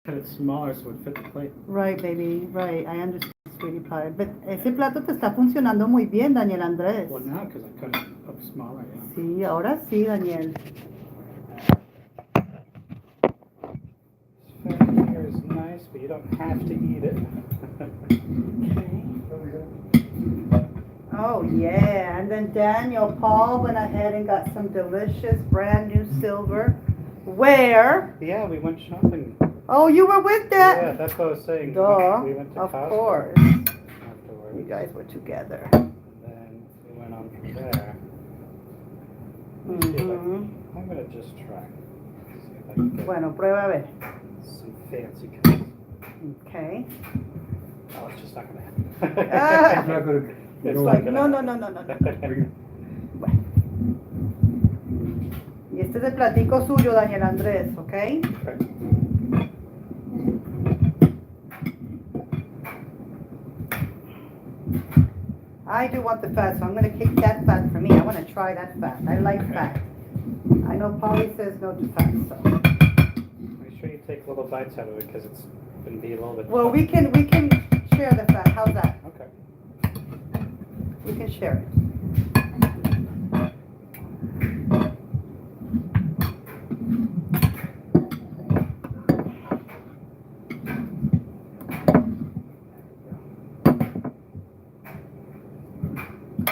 Cut it smaller so it fit the plate. Right, baby, right. I understand, sweetie pie. But ese plato te está funcionando muy bien, Daniel Andrés. Well, now because I cut it up smaller, yeah. Sí, ahora sí, Daniel. This fat here is nice, but you don't have to eat it. Oh, yeah. And then Daniel, Paul went ahead and got some delicious brand new silver. Where? Yeah, we went shopping. Oh, you were with that? Yeah, that's what I was saying. Duh, We went to of Costco course. afterwards. You guys were together. And then we went on from there. Let me see if I'm going to just try. See if I can get Bueno, prueba a ver. some fancy cuts. Okay. Oh, it's just not going to happen. Ah. It's not gonna. It's It's not like, gonna no. happen. Bueno. Y este es el platico suyo, Daniel Andrés, ¿ok? Okay. I do want the fat, so I'm going to keep that fat for me. I want to try that fat. I like fat. I know Polly says no to fat, so. Make sure you take little bites out of it because it's going to be a little bit Well, tough. we can share the fat. How's that? Okay. We can share it.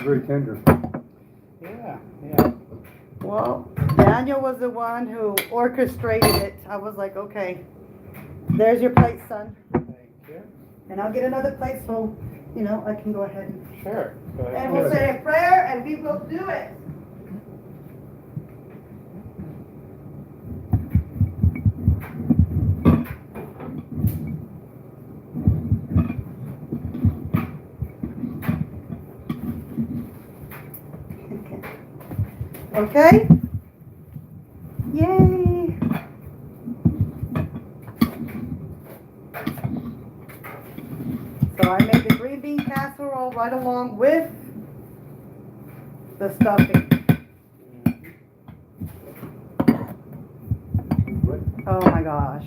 Very tender. Yeah. Well, Daniel was the one who orchestrated it. I was like, okay, there's your plate, son. Thank you. And I'll get another plate so, I can go ahead and Sure. Go ahead. we'll say a prayer and we will do it. Okay? Yay! So I made the green bean casserole right along with the stuffing. Oh my gosh.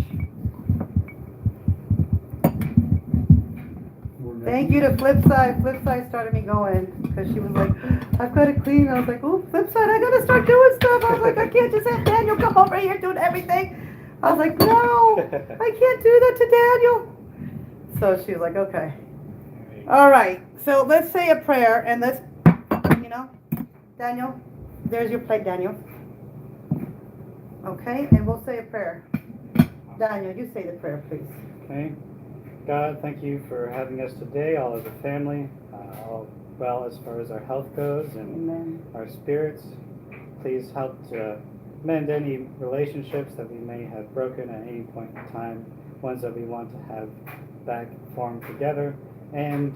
Thank you to Flipside. Flipside started me going because she was like, I've got to clean. I was like, oh, Flipside, I got to start doing stuff. I was like, I can't just have Daniel come over here doing everything. I was like, no, I can't do that to Daniel. So she was like, okay. All right. So let's say a prayer and let's, Daniel, there's your plate, Daniel. Okay, and we'll say a prayer. Daniel, you say the prayer, please. Okay. God, thank you for having us today, all as a family, all well as far as our health goes and Amen. our spirits. Please help to mend any relationships that we may have broken at any point in time, ones that we want to have back formed together, and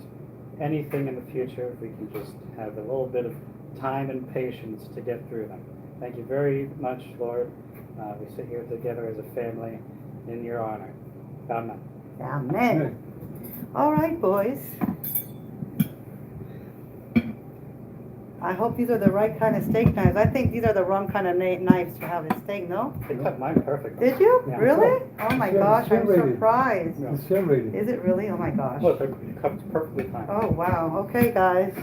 anything in the future, if we can just have a little bit of time and patience to get through them. Thank you very much, Lord. We sit here together as a family in your honor. Amen. Amen. All right, boys. I hope these are the right kind of steak knives. I think these are the wrong kind of knives to have a steak, no? They cut mine perfectly. Did you? Yeah. Really? Oh my gosh, I'm Serrated. surprised. Yeah. It's serrated. Is it really? Oh my gosh. Look, they're cut perfectly fine. Oh wow. Okay, guys.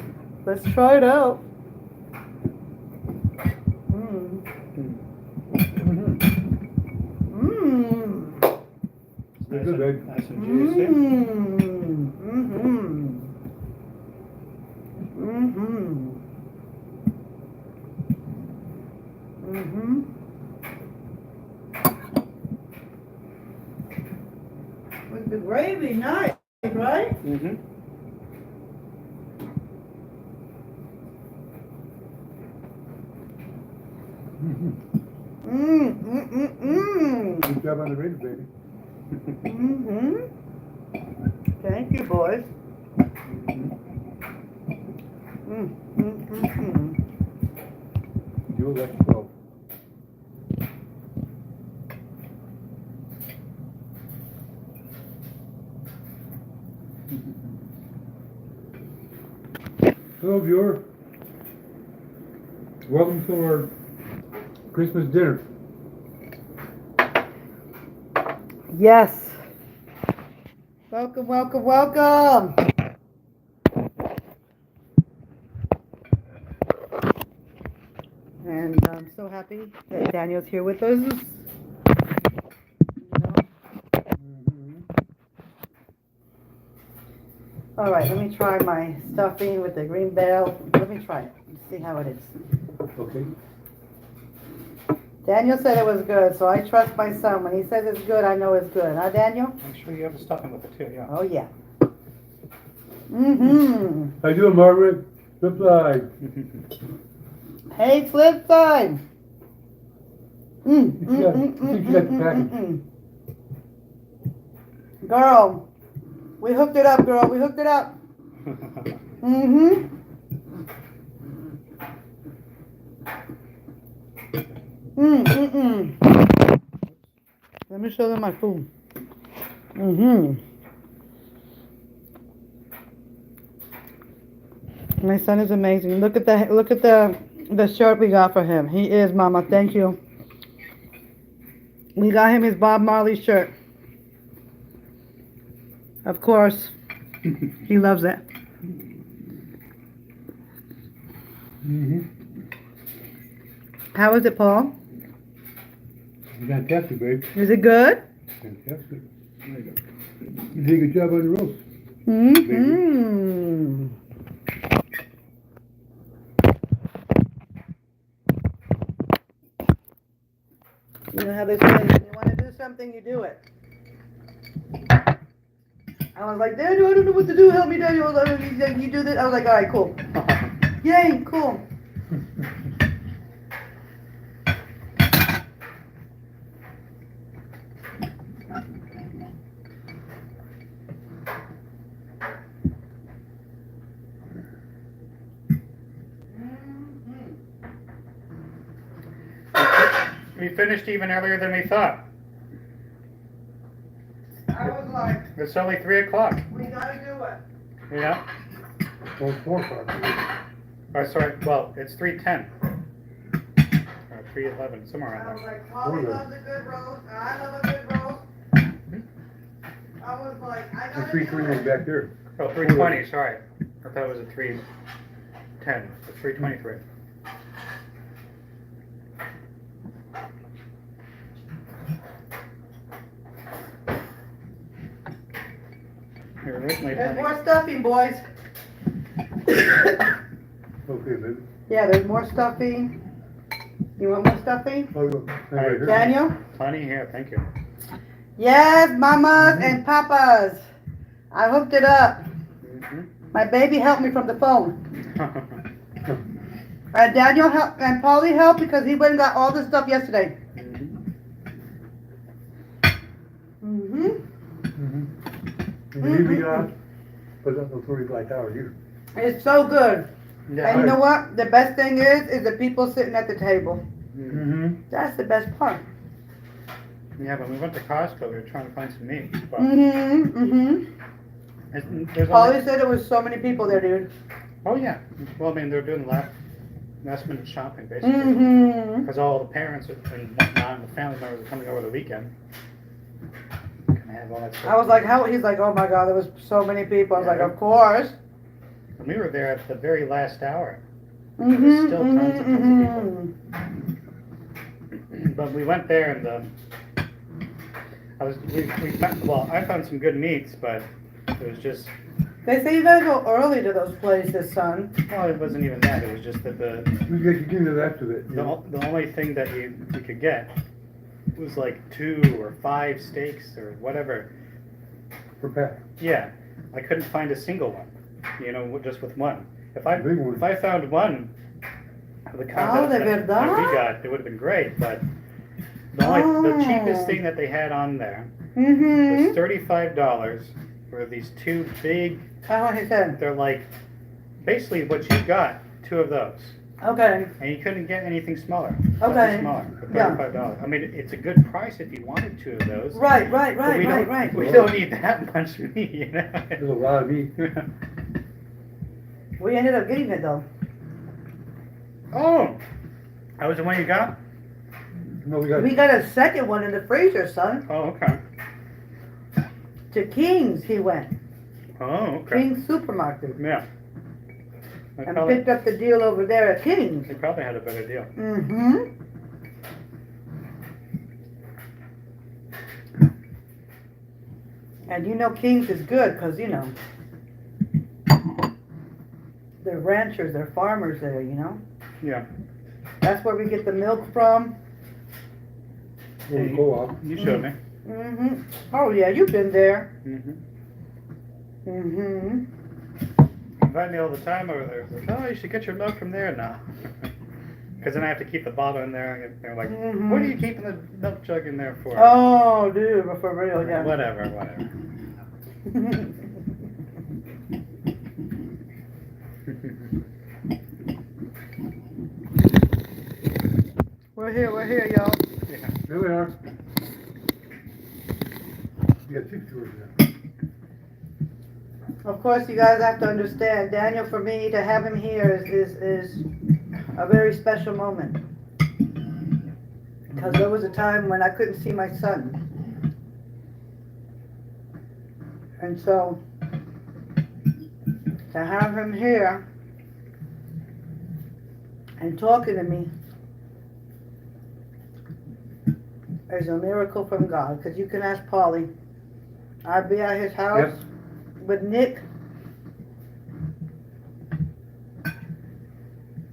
Let's try it out. Mmm. Mmm. They're good, babe. Nice and juicy. With the gravy, nice, right? Mm-hmm. Good job on the ribs, baby. Thank you, boys. You'll let you go. Hello, viewer. Welcome to our Christmas dinner. Yes. Welcome, welcome, welcome. And I'm so happy that Daniel's here with us. You know? All right, let me try my stuffing with the green bell. Let me try it. See how it is. Okay. Daniel said it was good, so I trust my son. When he says it's good, I know it's good. Huh, Daniel? I'm sure you have the stuffing with it too, yeah. Oh, yeah. Mm-hmm. How you doing, Margaret? Flip side. Hey, flip side. You got the package. Girl, we hooked it up, girl. We hooked it up. Mm-hmm. Let me show them my food. Mm-hmm. My son is amazing. Look at the shirt we got for him. He is, Mama. Thank you. We got him his Bob Marley shirt. Of course. He loves it. Mm-hmm. How is it, Paul? Fantastic, babe. Is it good? Fantastic. You did a good job on the roast. Mm-hmm. You know how they say, when you want to do something, you do it. I was like, Daniel, I don't know what to do. Help me, Daniel. He's like, you do this. I was like, all right, cool. Yay, cool. We finished even earlier than we thought. I was like, It's only 3 o'clock. we gotta do it. Yeah? Well, 4 o'clock. Oh, sorry. Well, it's 3:10. Or 3:11, somewhere I around was there. like, Polly loves a good roast, and I love a good roast. I was like, I The gotta 3:20 do was it. back there. Oh, 3:20, sorry. I thought it was at 3:10. It's 3:23. You're originally There's planning. more stuffing, boys. Okay, baby. Yeah, there's more stuffing. You want more stuffing? Oh, no. Right here. Daniel? Plenty here, thank you. Yes, mamas and papas. I hooked it up. My baby helped me from the phone. And Daniel helped, and Paulie helped because he went and got all this stuff yesterday. Mm-hmm. Mm-hmm. And the evening on, but that's no 35 hours here. It's so good. Yeah. And you know what? The best thing is the people sitting at the table. Mm-hmm. That's the best part. Yeah, when we went to Costco, we were trying to find some meat. But Mm-hmm. Mm-hmm. there's Paulie only, said it was so many people there, dude. oh yeah. Well, I mean, they're doing last minute shopping basically. Mm-hmm. Because all the parents and whatnot and the family members are coming over the weekend. Can I have all that stuff? I was like, how? He's like, oh my God, there was so many people. I was like, of course. And we were there at the very last hour. Mm-hmm. There's still tons and Mm-hmm. But we went there and I found some good meats, but it was just, They say you gotta go early to those places, son. well, it wasn't even that. It was just that We get to give you the rest of it. the only thing that you could get was like 2 or 5 steaks or whatever. Per pack. Yeah, I couldn't find a single one, just with one. If I Big one. found one of the kind Oh, that de we verdad? got, it would have been great, but the Oh. cheapest thing that they had on there was Mm-hmm. $35 for these 2 big, That's what he said. they're like, basically what you got, 2 of those. Okay. And you couldn't get anything smaller. Okay. Nothing smaller for Yeah. $35. I mean, it's a good price if you wanted 2 of those. Right, but we don't, right. We don't need that much meat, There's a lot of meat. We ended up getting it though. Oh, that was the one you got? No, we got. We got a second one in the freezer, son. Oh, okay. To King's he went. Oh, okay. King's Supermarket. Yeah. They And probably, picked up the deal over there at King's. they probably had a better deal. Mm-hmm. And you know King's is good because, you know, they're ranchers, they're farmers there, you know. Yeah. That's where we get the milk from. Little co-op. You showed me. Mm-hmm. Oh, yeah, you've been there. Mm-hmm. Mm-hmm. Invite me all the time over there. It's like, oh, you should get your milk from there now. Because then I have to keep the bottle in there. And they're like, Mhm. what are you keeping the milk jug in there for? Oh, dude, but for real, yeah. Whatever. We're here, y'all. Yeah. There we are. You got 6 tours now. Of course, you guys have to understand, Daniel, for me to have him here is a very special moment. Because there was a time when I couldn't see my son. And so, to have him here and talking to me is a miracle from God. Because you can ask Paulie. I'd be at his house. Yes. With Nick,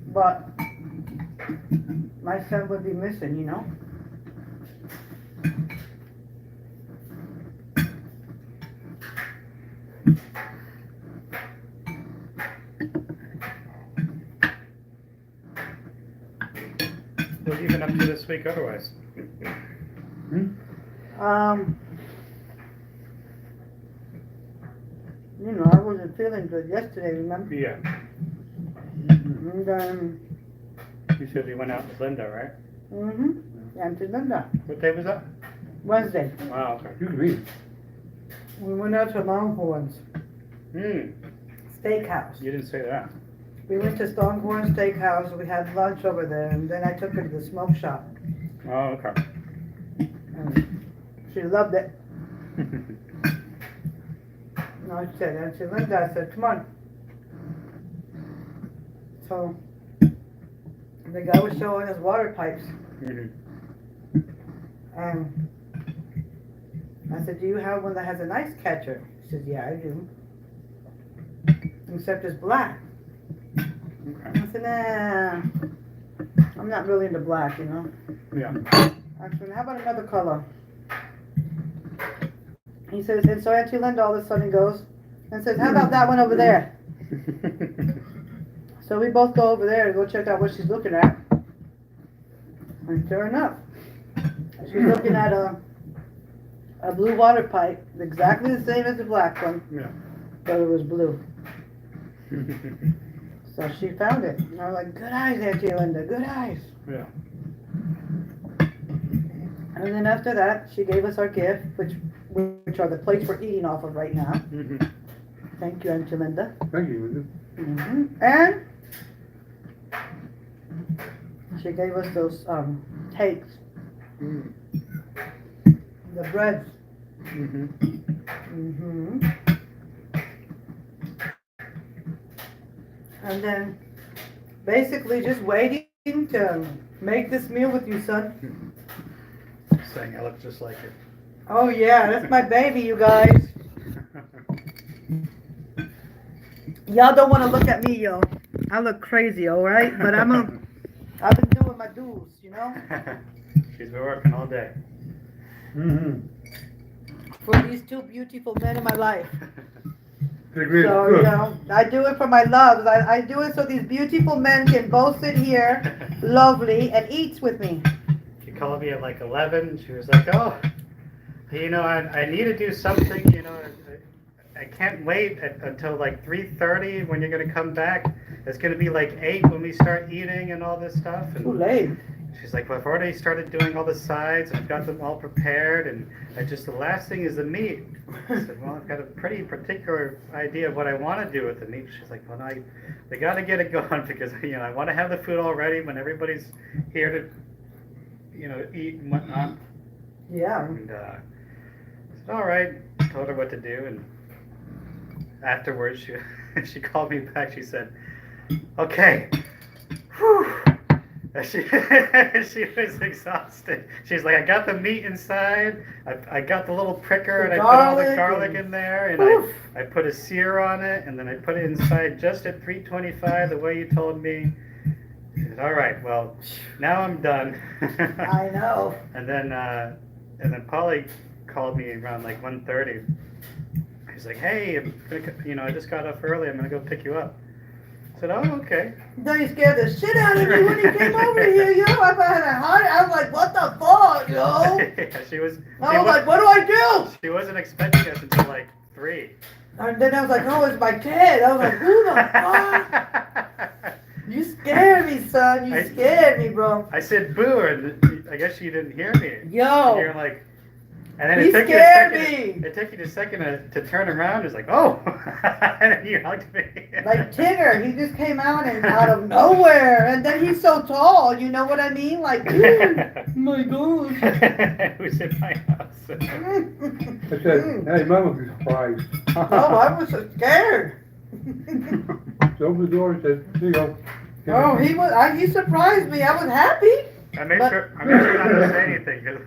but my son would be missing, you know. What have you been up to this week otherwise? You know, I wasn't feeling good yesterday, remember? Yeah. And You said you went out with Linda, right? and to Linda, What day was that? Wednesday, Wow, okay. You can read. we went out to Longhorns Steakhouse. You didn't say that. We went to Longhorn Steakhouse, we had lunch over there, and then I took her to the smoke shop. Oh, okay. And she loved it. No, I said, and she Linda, I said, come on. So, the guy was showing us water pipes, Mhm. and I said, do you have one that has an ice catcher? He says, yeah, I do. Except it's black. Okay. I said, nah, I'm not really into black, you know. Yeah. I said, how about another color? He says, and so Auntie Linda all of a sudden goes and says, how about that one over there? So we both go over there and go check out what she's looking at. And sure enough, she's looking at a blue water pipe, exactly the same as the black one, Yeah. but it was blue. So she found it. And I was like, good eyes, Auntie Linda, good eyes. Yeah. And then after that, she gave us our gift, which are the plates we're eating off of right now. Mhm. Thank you, Auntie Linda. Thank you. And she gave us those cakes, Mm. the breads. Mhm. And then basically just waiting to make this meal with you, son. Saying I look just like it. Oh yeah, that's my baby, you guys. Y'all don't want to look at me, yo. I look crazy, all right? But I've been doing my dues, you know, She's been working all day. for these two beautiful men in my life. Great. So, you know, I do it for my loves. I do it so these beautiful men can both sit here, lovely, and eat with me. She called me at like 11. She was like, oh, you know, I need to do something, you know. I can't wait until like 3:30 when you're going to come back. It's going to be like 8 when we start eating and all this stuff. Too And late. she's like, well, I've already started doing all the sides and I've got them all prepared. And the last thing is the meat. I said, well, I've got a pretty particular idea of what I want to do with the meat. She's like, well, no, they got to get it going because, you know, I want to have the food all ready when everybody's here to, you know, eat and whatnot. Yeah. And I said, all right, told her what to do, and afterwards she called me back. She said, "Okay, whew." She was exhausted. She's like, I got the meat inside. I got the little pricker, and I put all the garlic in there, and I put a sear on it, and then I put it inside just at 325, the way you told me. She said, all right, well, now I'm done. I know. And then Polly called me around like 1:30. He's like, hey, I just got up early. I'm gonna go pick you up. I said, oh, okay. Then he scared the shit out of me when he came over here, yo. I had a heart. I was like, what the fuck, yo? Yeah, she was like, what do I do? She wasn't expecting us until like 3. And then I was like, oh, it's my kid. I was like, who the fuck? You scared me, son. You scared me, bro. I said boo, and I guess you didn't hear me. Yo. And you're like, and then He it took you a scared second. me. It took you a second to turn around. It's like, oh, and then you hugged me. Like Tigger, he just came out and out of nowhere, and then he's so tall. You know what I mean? Like, my gosh. Who's in my house? I said, hey, Mama was surprised. Oh, I was so scared. She opened the door and said, here you go. Oh, he surprised me. I was happy. I made sure not to say anything. 'Cause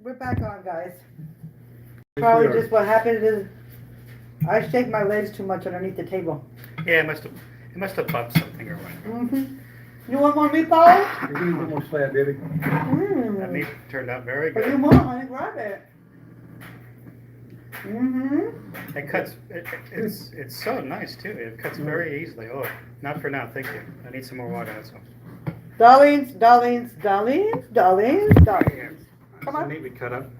We're back on, guys. Probably just what happened is I shake my legs too much underneath the table. yeah, it must have bumped something or whatever. You want more meatballs? You need one more slab, baby. That meat turned out very But you good. want, honey, grab it. It cuts. It's so nice too. It cuts very easily. Oh, not for now. Thank you. I need some more water. That's all. Darlings, darlings, darlings, darlings, darlings. Come Some on. meat we cut up.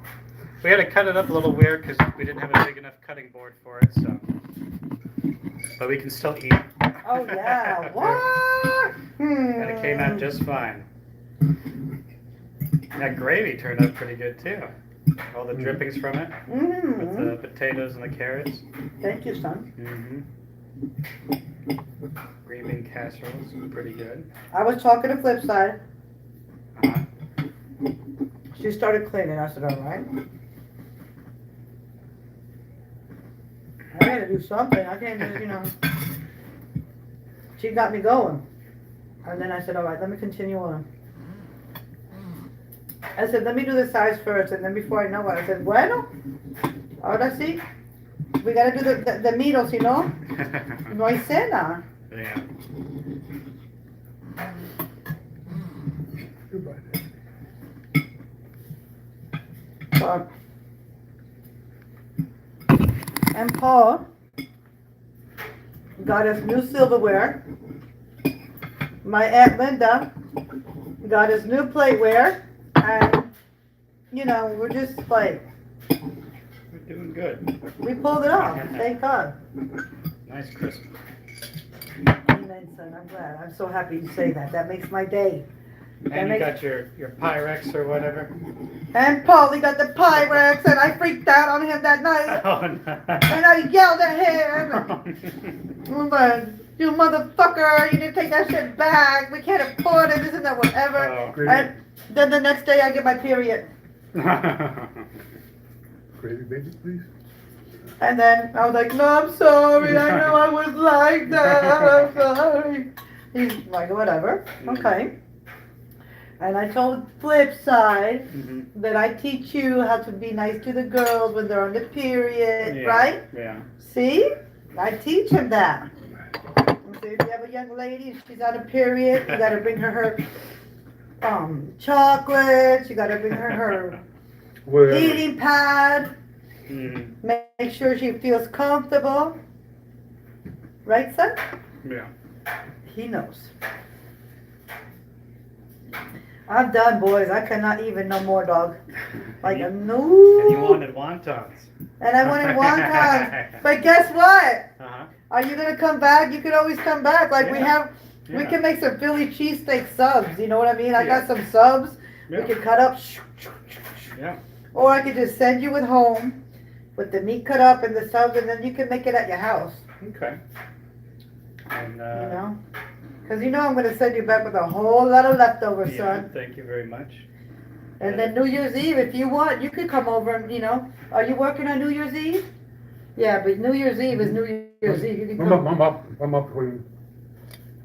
We had to cut it up a little weird because we didn't have a big enough cutting board for it. So, but we can still eat. Oh, yeah. What? And it came out just fine. That gravy turned out pretty good too. All the drippings from it, with the potatoes and the carrots. Thank you, son. Green bean casseroles, pretty good. I was talking to Flipside. Uh-huh. She started cleaning. I said, all right. I gotta do something. I can't just, She got me going. And then I said, all right, let me continue on. I said, let me do the sides first. And then before I know it, I said, bueno, ahora sí. We gotta do the meat, si no, no hay cena. Yeah. Goodbye. And Paul got us new silverware. My Aunt Linda got us new plateware. And, we're just like, We're doing good. we pulled it off. Thank God. Nice crisp. Amen, son. I'm glad. I'm so happy you say that. That makes my day. And you got your Pyrex or whatever. And Paulie got the Pyrex, and I freaked out on him that night. Oh no. And I yelled at him. I'm like, you motherfucker, you didn't take that shit back. We can't afford it, this and that, whatever. Oh. And then the next day I get my period. Gravy, baby, please. And then I was like, no, I'm sorry. I know I was like that. I'm sorry. He's like, whatever. Okay. And I told Flipside that I teach you how to be nice to the girls when they're on the period, right? Yeah. See? I teach him that. So if you have a young lady and she's on a period, you gotta bring her chocolates, you gotta bring her eating pad. Make sure she feels comfortable. Right, son? Yeah. He knows. I'm done, boys. I cannot even no more, dog. Like a no. And you wanted wontons. And I wanted wontons. But guess what? Uh-huh. Are you gonna come back? You can always come back. Like we Yeah. can make some Philly cheesesteak subs. You know what I mean? I got Yeah. some subs. Yeah. We can cut up. Yeah. Or I could just send you at home with the meat cut up and the subs, and then you can make it at your house. Okay. And You know? Because I'm gonna send you back with a whole lot of leftovers, yeah, son. thank you very much. And then New Year's Eve, if you want, you could come over and, are you working on New Year's Eve? Yeah, but New Year's Eve is New Year's Eve. You can I'm up between.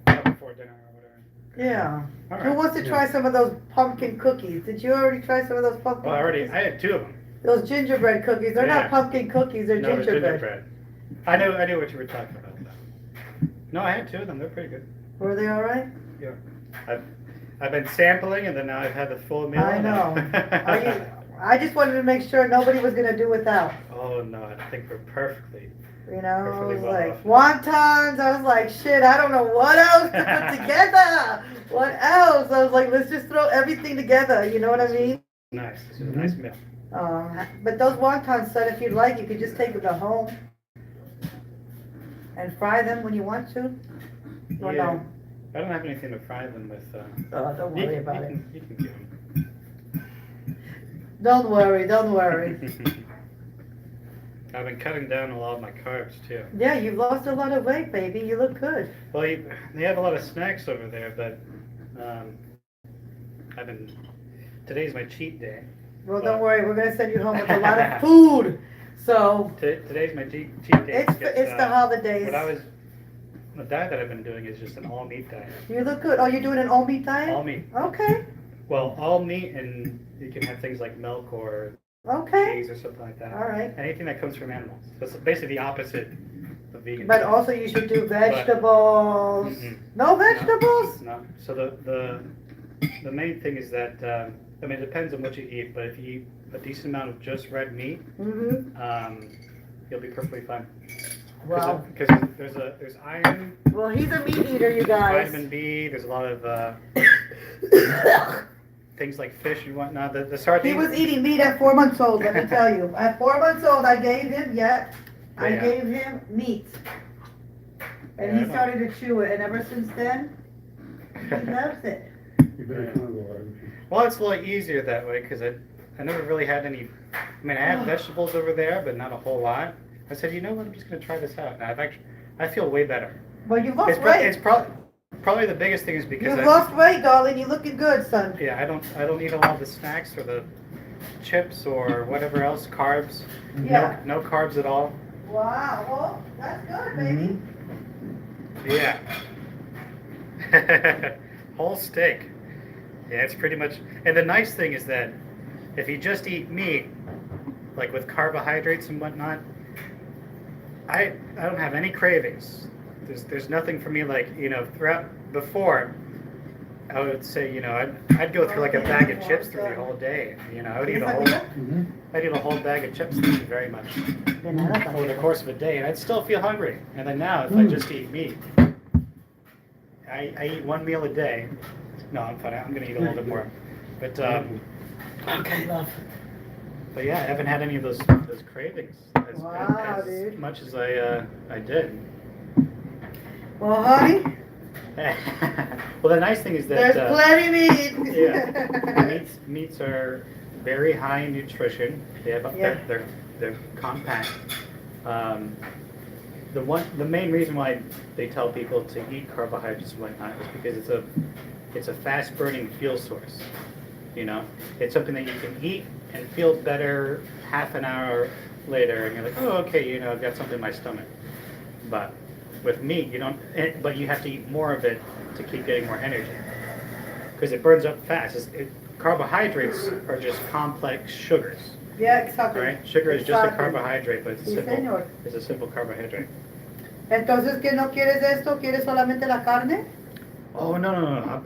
Before dinner or whatever. Yeah. All Who right. wants to try some of those pumpkin cookies? Did you already try some of those pumpkin Well, cookies? I had 2 of them. Those gingerbread cookies. They're Yeah. not pumpkin cookies, they're No, it's gingerbread. I knew what you were talking about though. No, I had 2 of them. They're pretty good. Were they alright? I've been sampling and then now I've had the full meal. I know. I just wanted to make sure nobody was gonna do without. Oh no, I think we're perfectly. You know, I Perfectly was well like, wontons, I was like, shit, I don't know what else to put together. What else? I was like, let's just throw everything together, you know what I mean? Nice. This is a nice meal. But those wontons, son, if you'd like, you could just take them to home and fry them when you want to. Or Yeah. no? I don't have anything to fry them with. Oh, don't worry about it. You can give them. Don't worry, don't worry. I've been cutting down a lot of my carbs too. Yeah, you've lost a lot of weight, baby. You look good. Well, they have a lot of snacks over there, but today's my cheat day. Well, don't worry. We're gonna send you home with a lot of food. So Today's my cheat day. it's the holidays. The diet that I've been doing is just an all meat diet. You look good. Oh, you're doing an all meat diet? All meat. Okay. Well, all meat, and you can have things like milk or Okay. cheese or something like that. All right. Anything that comes from animals. So it's basically the opposite of vegan. But also you should do vegetables. Mm-mm. No vegetables? No. So the main thing is that it depends on what you eat, but if you eat a decent amount of just red meat, Mm-hmm. you'll be perfectly fine. Wow. Because there's iron, Well, he's a meat eater, you guys. vitamin B. There's a lot of things like fish and whatnot. The He sardines. was eating meat at 4 months old, let me tell you. At 4 months old, I gave him meat. And he Yeah, started to chew it, and ever since then, he loves it. You better do it. Well, it's a lot easier that way because I never really had any. I have vegetables over there, but not a whole lot. I said, you know what? I'm just going to try this out. And I feel way better. Well, you've lost It's weight. probably the biggest thing is because You've lost weight, darling. You're looking good, son. yeah, I don't eat a lot of the snacks or the chips or whatever else, carbs. Yeah. No carbs at all. Wow. Well, that's good, baby. Yeah. Whole steak. Yeah, it's pretty much. And the nice thing is that if you just eat meat, like with carbohydrates and whatnot, I don't have any cravings. There's nothing for me like throughout before. I would say I'd go through like a bag of chips through the whole day. I would eat I'd eat a whole bag of chips. Thank you very much. Over the course of a day, and I'd still feel hungry. And then now, if I just eat meat, I eat 1 meal a day. No, I'm fine. I'm gonna eat a little bit more. But Okay, love. but yeah, I haven't had any of those cravings Wow, as dude. much as I did. Well, honey, Well, the nice thing is that there's plenty meat. yeah, meats are very high in nutrition. Yeah. They're compact. The main reason why they tell people to eat carbohydrates and whatnot is because it's a fast burning fuel source. It's something that you can eat and feel better half an hour later, and you're like, oh, okay, I've got something in my stomach. But with meat, you don't. But you have to eat more of it to keep getting more energy because it burns up fast. Carbohydrates are just complex sugars. Yeah, exactly. Right? Sugar is just a Exactly. carbohydrate, but Sí, señor. it's a simple carbohydrate. Entonces, ¿qué no quieres esto? ¿Quieres solamente la carne? Oh, no.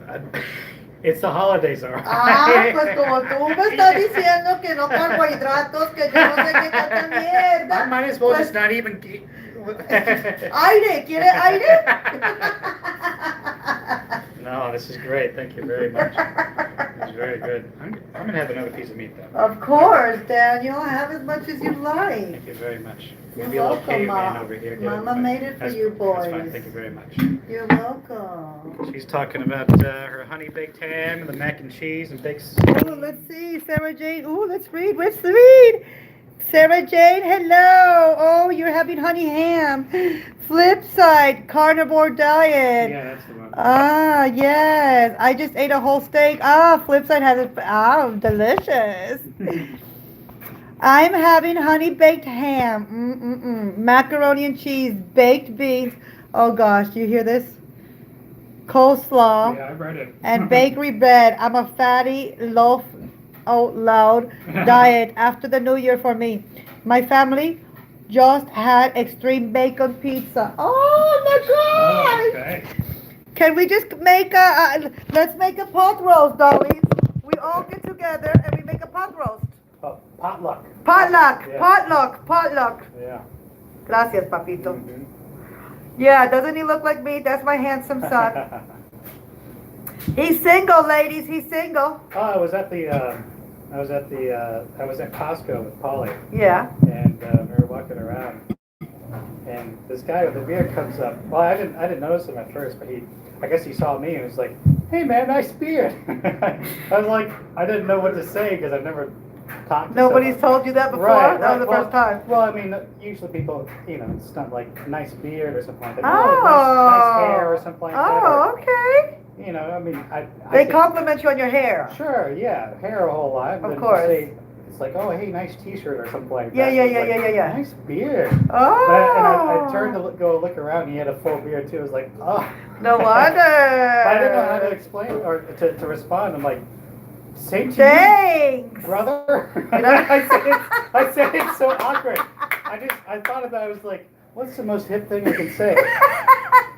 It's the holidays, all right. Ah, pues como tú me estás diciendo que no carbohidratos, que yo no sé qué tanta mierda. I might as well pues, just not even. Aire, ¿quiere aire? No, this is great. Thank you very much. It's very good. I'm gonna have another piece of meat though. Of course, Daniel. Have as much as you like. Thank you very much. You're Maybe a little welcome, caveman Ma. over here. Mama made it for you That's fine. boys. Thank you very much. You're welcome. She's talking about her honey baked ham and the mac and cheese and baked. Ooh, let's see, Sarah Jane. Ooh, let's read. Let's read. Sarah Jane, hello. Oh, you're having honey ham. Flip side, carnivore diet. Yeah, that's the one. Ah, yes. I just ate a whole steak. Ah, Flipside has it. Ah, delicious. I'm having honey baked ham. Macaroni and cheese, baked beans. Oh gosh, you hear this? Coleslaw Yeah, I read it. and bakery bread. I'm a fatty loaf out loud diet after the new year for me. My family just had extreme bacon pizza. Oh my Oh, gosh! okay. Can we just make let's make a pot roast, darlings. We all get together and we make a pot roast. Oh, potluck. Potluck, Yeah. potluck. Yeah. Gracias, papito. Mhm. Yeah, doesn't he look like me? That's my handsome son. He's single, ladies. He's single. Oh, I was at Costco with Polly, Yeah. and we were walking around, and this guy with a beard comes up. Well, I didn't notice him at first, but I guess he saw me and was like, "Hey, man, nice beard." I was like, I didn't know what to say because I've never talked to Nobody's someone. told you that before? Right, That was the well, first time. Well, I mean, usually people, it's not like nice beard or something like that. Oh. Nice hair or something like that. Oh, Or, okay. I mean, I They think- compliment you on your hair. Sure, yeah, hair a whole lot. but course. It's like, oh, hey, nice T-shirt or something like Yeah, that. yeah, It's yeah, like, yeah, yeah. Nice beard. Oh. And I turned to go look around, and he had a full beard too. I was like, oh. No wonder. I didn't know how to explain or to respond. I'm like, same to you, Thanks. brother. know? I said it's so awkward. I thought of that. I was like, what's the most hip thing I can say?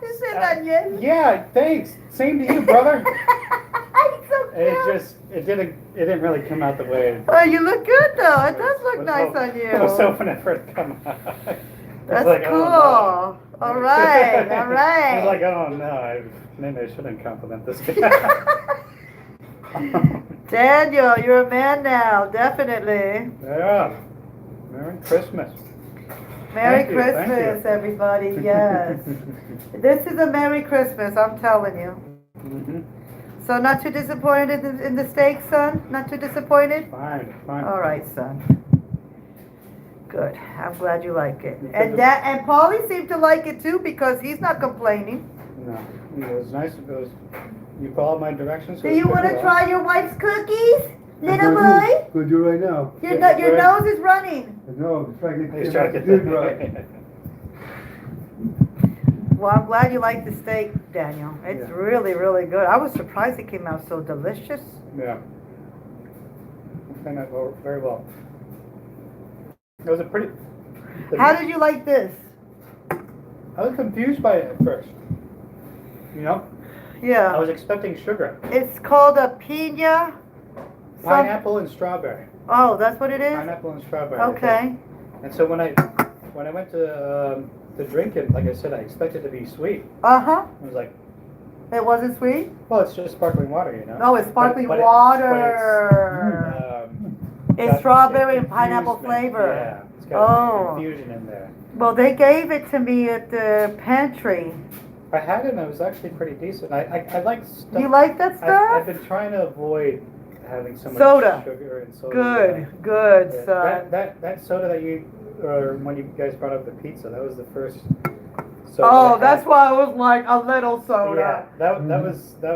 You said that yet? Yeah, thanks. Same to you, brother. He's so cute. It didn't really come out the way. Oh, you look good though. It does look was nice hope- on you. I was hoping it would come out. That's like, cool. oh, no. All right, all I was right. like, oh no, maybe I shouldn't compliment this guy. Daniel, you're a man now, definitely. Yeah. Merry Christmas. Merry Thank you, thank Christmas, you. everybody. Yes. This is a Merry Christmas, I'm telling you. Mhm. So not too disappointed in the steak, son? Not too disappointed? Fine, fine. All right, son. Good. I'm glad you like it. And Paulie seemed to like it too because he's not complaining. No, it was nice. You followed my directions. so Do you it's want to good. try your wife's cookies, little Go boy? do it right now. Your nose is running. No, it's trying to He's get trying to the get dude right. that. Well, I'm glad you like the steak, Daniel. It's Yeah. really, really good. I was surprised it came out so delicious. Yeah. It turned out very well. It was a pretty. How did you like this? I was confused by it at first. I Yeah. was expecting sugar. It's called a pina. Pineapple and strawberry. Oh, that's what it is? Pineapple and strawberry. I Okay. think. And so when I went to drink it, like I said, I expected it to be sweet. Uh-huh. I was like, It wasn't sweet? well, it's just sparkling water, No, it's sparkling But water. It's got strawberry and pineapple infusement. flavor. Yeah, it's got Oh. infusion in there. Well, they gave it to me at the pantry. I had it and it was actually pretty decent. I like stuff. You like that I've stuff? been trying to avoid having so much Soda. sugar and soda. Good, good, Yeah, son. that soda that when you guys brought up the pizza, that was the first soda. Oh, I that's had. why I was like a little Yeah, soda. that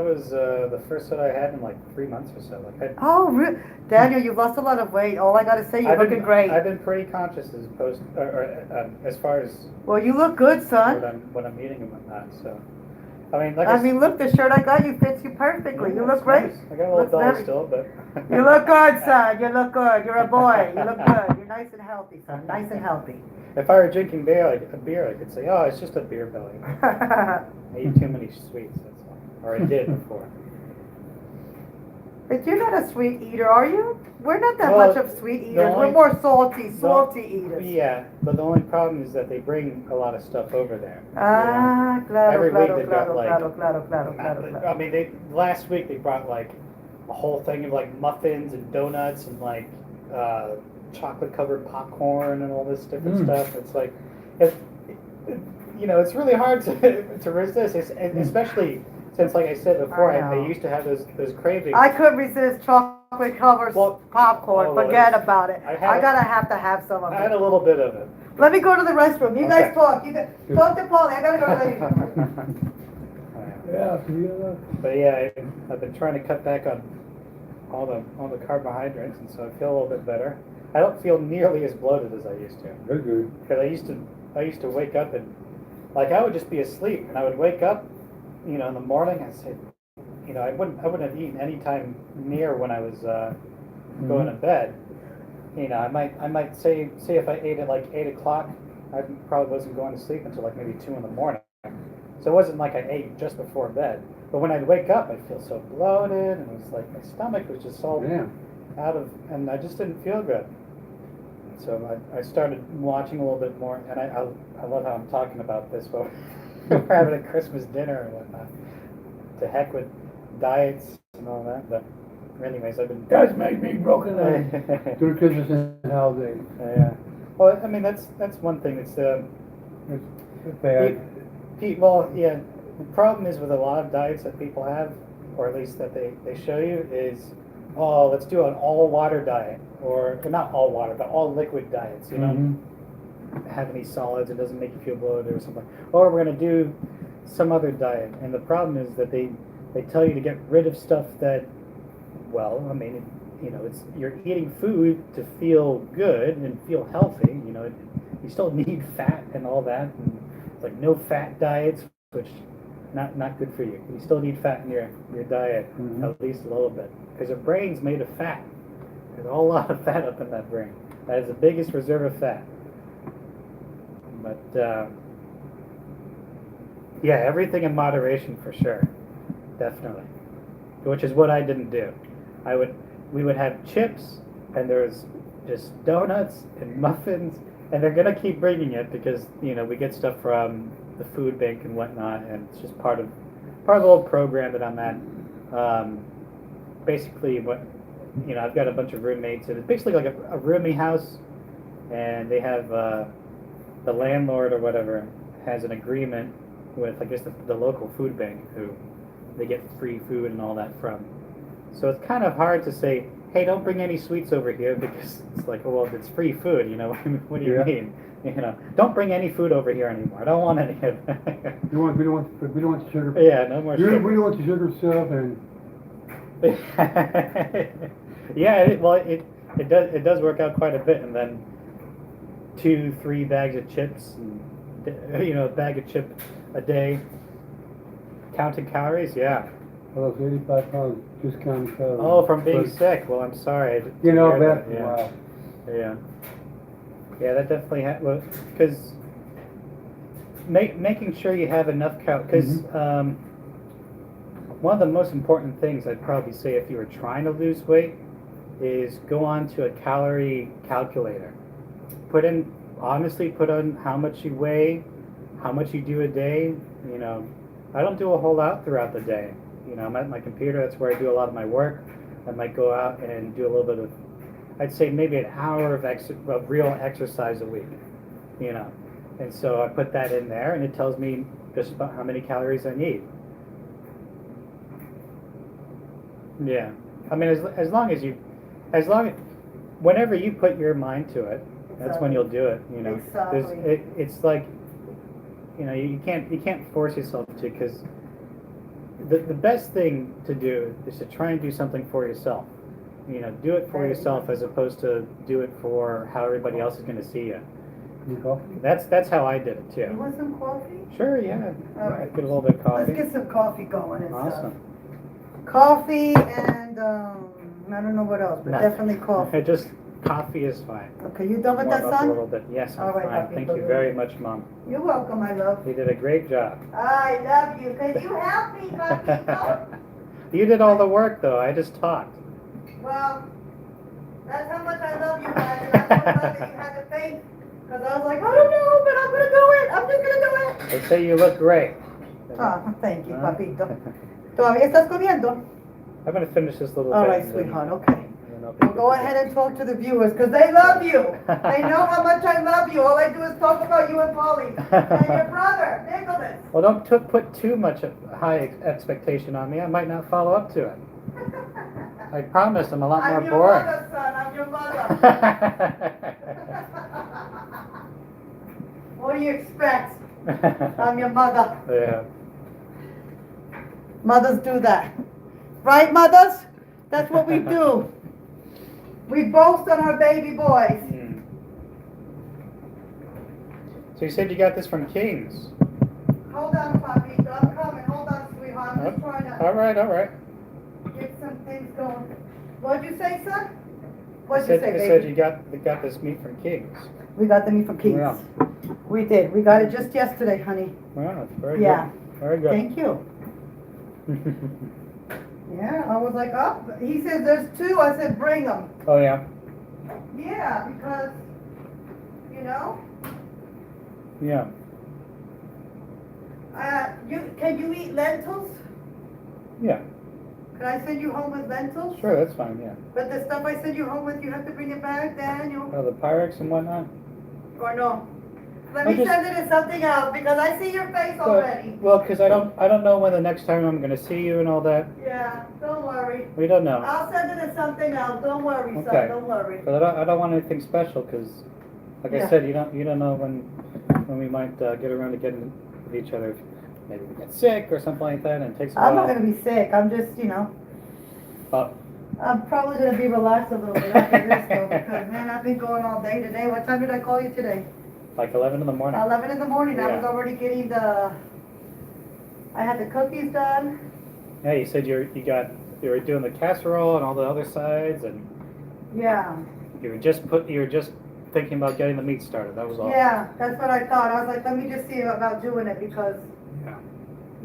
was the first soda I had in like 3 months or so. Like Oh, Daniel, you've lost a lot of weight. All I gotta say, you're looking great. I've been pretty conscious as far as Well, you look good, what son. I'm eating and whatnot. So, I mean, like I mean, look, the shirt I got you fits you perfectly. You look great. I got a little Looks dull very- still, but You look good, son. You look good. You're a boy. You look good. You're nice and healthy, son. Nice and healthy. If I were drinking beer, I could say, oh, it's just a beer belly. I eat too many sweets, that's all. Or I did before. But you're not a sweet eater, are you? We're not that Well, much of sweet the eaters. We're only- more salty eaters. Yeah, but the only problem is that they bring a lot of stuff over there. Ah, claro, Every week claro, they got, claro, like, claro, claro, claro, I claro. mean, last week they brought like a whole thing of like muffins and donuts and like chocolate covered popcorn and all this different stuff. It's like, it's really hard to resist, especially since, like I said before, I know. I used to have those cravings. I couldn't resist chocolate chocolate covers Well, popcorn, oh, well, forget it's- about it. I had I a- gotta have some of I had a it. little bit of it. Let me go to the restroom. You guys Okay. talk. Talk to Paulie. I gotta go to the restroom. Yeah, But yeah, I've been trying to cut back on all the carbohydrates, and so I feel a little bit better. I don't feel nearly as bloated as I used to. Very good. Because I used to wake up and, like, I would just be asleep, and I would wake up, in the morning, and say, I wouldn't have eaten any time near when I was going to bed. I might say if I ate at like 8 o'clock, I probably wasn't going to sleep until like maybe 2 in the morning. So it wasn't like I ate just before bed. But when I'd wake up, I'd feel so bloated, and it was like my stomach was just all Yeah. out of, and I just didn't feel good. So I started watching a little bit more, and I love how I'm talking about this, but we're having a Christmas dinner and whatnot. To heck with diets and all that, but anyways, I've been... Does make me broken leg. Do the Christmas and holidays. Yeah. Well, I mean, that's one thing. It's It's bad. well, yeah. The problem is with a lot of diets that people have, or at least that they show you, is, oh, let's do an all water diet, or not all water, but all liquid diets. You know, Mhm. have any solids, it doesn't make you feel bloated or something. Or we're gonna do some other diet, and the problem is that they tell you to get rid of stuff that, well, I mean, it's you're eating food to feel good and feel healthy. You still need fat and all that, and it's like no fat diets, which not good for you. You still need fat in your diet, Mhm. at least a little bit, because your brain's made of fat. There's a whole lot of fat up in that brain. That is the biggest reserve of fat. But yeah, everything in moderation for sure, definitely. Which is what I didn't do. We would have chips, and there's just donuts and muffins, and they're gonna keep bringing it because we get stuff from the food bank and whatnot, and it's just part of the little program that I'm at. Basically, I've got a bunch of roommates, and it's basically like a roomie house, and they have the landlord or whatever has an agreement with, I guess, the local food bank, who they get free food and all that from. So it's kind of hard to say, hey, don't bring any sweets over here, because it's like, well, it's free food, what do you Yeah. mean? Don't bring any food over here anymore. I don't want any of that. We don't want the sugar. Yeah, no more We sugar. don't want the sugar stuff, and Yeah, it does work out quite a bit, and then 2-3 bags of chips, and, a bag of chip a day, counting calories. Yeah. well, it's 85 pounds discounted calories. Oh, from being But, sick. Well, I'm sorry. I didn't You know, hear that, yeah. wow. Yeah. Yeah, that definitely because making sure you have enough because one of the most important things I'd probably say if you were trying to lose weight is go on to a calorie calculator. Honestly put on how much you weigh, how much you do a day. I don't do a whole lot throughout the day. I'm at my computer, that's where I do a lot of my work. I might go out and do a little bit of, I'd say maybe an hour of real exercise a week, And so I put that in there, and it tells me just about how many calories I need. Yeah. I mean, whenever you put your mind to it, that's when you'll do it, Exactly. It's like, you can't force yourself to, because the best thing to do is to try and do something for yourself. Do it for yourself as opposed to do it for how everybody else is going to see you. You coffee? That's how I did it You too. want some coffee? Sure, yeah. All right. Get a little bit of coffee. Let's get some coffee going and stuff. Awesome. Coffee and, I don't know what else, but Nothing. definitely coffee. Just coffee is fine. Okay, you done with Warm that, up a little son? bit. Yes, I'm All right, fine. happy Thank you birthday. very much, Mom. You're welcome, my love. You did a great job. I love you, because you helped me, Papito. You did all the work, though. I just talked. Well, that's how much I love you guys, and I'm so glad that you had the faith. Because I was like, I don't know, but I'm going to do it. I'm just going to do it. They say you look great. Ah, thank you, Huh? Papito. ¿Todavía estás comiendo? I'm going to finish this little All bit. right, and then- sweetheart, okay. and then I'll Well, go ahead and talk to the viewers, because they love you. They know how much I love you. All I do is talk about you and Polly. And your brother, Nicholas. Well, don't put too much high expectation on me. I might not follow up to it. I promise I'm a lot more I'm your boring. mother, son, I'm your mother. What do you expect? I'm your mother. Yeah. Mothers do that. Right, mothers? That's what we do. We boast on our baby boys. Mm. So you said you got this from King's. Hold on, Papito, I'm coming. Hold on, sweetheart. I'm just trying to All right. get some things going. What'd you say, son? I What'd you said, say, I said baby? you got this meat from King's. We got the meat from King's. Yeah. We did. We got it just yesterday, honey. Wow, that's very Yeah. good. Very good. Thank you. Yeah, I was like, oh, he says there's 2. I said, bring them. Oh yeah. Yeah, because, you know, Yeah. can you eat lentils? Yeah. Could I send you home with lentils? Sure, that's fine. Yeah. But the stuff I send you home with, you have to bring it back, Daniel, Oh, the Pyrex and whatnot. or no? Let I me just- send it to something else, because I see your face already. Well, because I don't know when the next time I'm gonna see you and all that. Yeah, don't worry. We don't know. I'll send it to something else, don't worry, son, Okay. don't worry. But I don't want anything special because, like I Yeah. said, you don't know when we might get around to getting with each other. Maybe we get sick or something like that, and it takes a I'm not while. gonna be sick, I'm just, you know, Oh, I'm probably gonna be relaxed a little bit after this though, because man, I've been going all day today. What time did I call you today? like 11 in the morning. 11 in the morning, I was Yeah. already getting I had the cookies done. Yeah, you said you were doing the casserole and all the other sides, and Yeah, you were just thinking about getting the meat started. That was all. yeah, that's what I thought. I was like, let me just see about doing it because, Yeah.